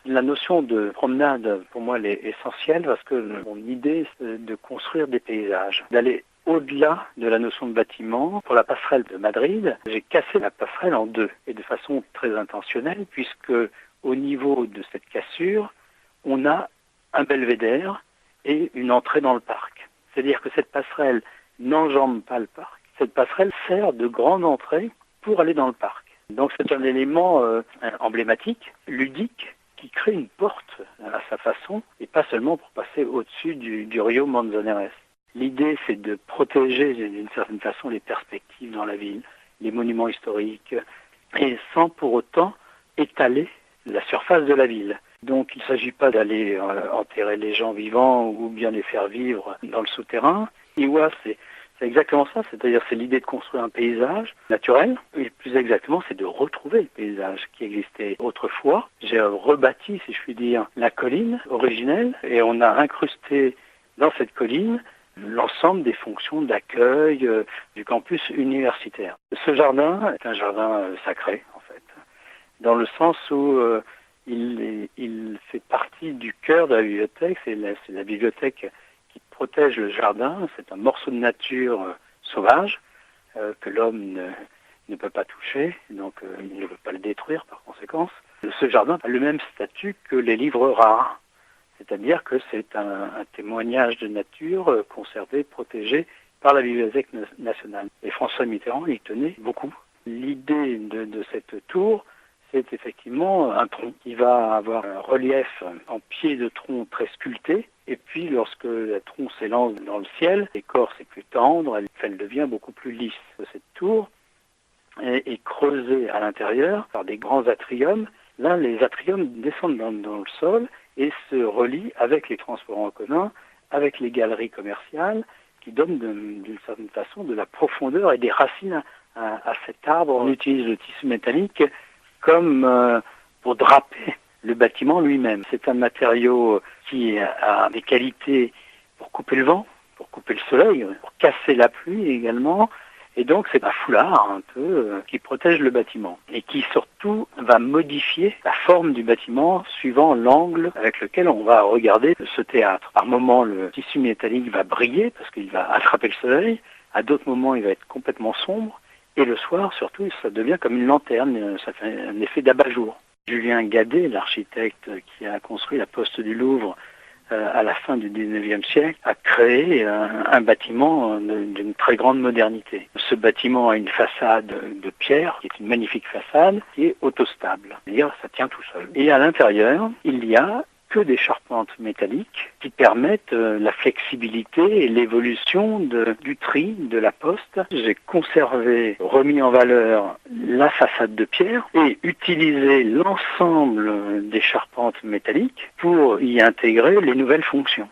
La notion de promenade, pour moi, elle est essentielle parce que mon idée, c'est de construire des paysages, d'aller au-delà de la notion de bâtiment. Pour la passerelle de Madrid, j'ai cassé la passerelle en deux, et de façon très intentionnelle, puisque au niveau de cette cassure, on a un belvédère et une entrée dans le parc. C'est-à-dire que cette passerelle n'enjambe pas le parc. Cette passerelle sert de grande entrée pour aller dans le parc. Donc c'est un élément emblématique, ludique, qui crée une porte à sa façon, et pas seulement pour passer au-dessus du Rio Manzanares. L'idée, c'est de protéger d'une certaine façon les perspectives dans la ville, les monuments historiques, et sans pour autant étaler la surface de la ville. Donc il ne s'agit pas d'aller enterrer les gens vivants ou bien les faire vivre dans le souterrain. Iwa, c'est exactement ça, c'est-à-dire c'est l'idée de construire un paysage naturel, et plus exactement c'est de retrouver le paysage qui existait autrefois. J'ai rebâti, si je puis dire, la colline originelle, et on a incrusté dans cette colline l'ensemble des fonctions d'accueil du campus universitaire. Ce jardin est un jardin sacré, en fait, dans le sens où il fait partie du cœur de la bibliothèque. C'est la bibliothèque qui protège le jardin. C'est un morceau de nature sauvage que l'homme ne peut pas toucher, donc il ne peut pas le détruire par conséquence. Ce jardin a le même statut que les livres rares, c'est-à-dire que c'est un témoignage de nature conservé, protégé par la Bibliothèque nationale. Et François Mitterrand y tenait beaucoup. L'idée de cette tour, c'est effectivement un tronc qui va avoir un relief en pied de tronc très sculpté. Et puis, lorsque la tronc s'élance dans le ciel, l'écorce est plus tendre, elle devient beaucoup plus lisse. Cette tour est creusée à l'intérieur par des grands atriums. Là, les atriums descendent dans le sol et se relient avec les transports en commun, avec les galeries commerciales, qui donnent d'une certaine façon de la profondeur et des racines à cet arbre. On utilise le tissu métallique comme pour draper le bâtiment lui-même. C'est un matériau qui a des qualités pour couper le vent, pour couper le soleil, pour casser la pluie également. Et donc c'est un foulard un peu qui protège le bâtiment et qui surtout va modifier la forme du bâtiment suivant l'angle avec lequel on va regarder ce théâtre. Par moments, le tissu métallique va briller parce qu'il va attraper le soleil. À d'autres moments, il va être complètement sombre. Et le soir, surtout, ça devient comme une lanterne, ça fait un effet d'abat-jour. Julien Gadet, l'architecte qui a construit la Poste du Louvre à la fin du XIXe siècle, a créé un bâtiment d'une très grande modernité. Ce bâtiment a une façade de pierre, qui est une magnifique façade, qui est autostable, c'est-à-dire ça tient tout seul. Et à l'intérieur, il y a que des charpentes métalliques qui permettent la flexibilité et l'évolution du tri de la poste. J'ai conservé, remis en valeur la façade de pierre et utilisé l'ensemble des charpentes métalliques pour y intégrer les nouvelles fonctions.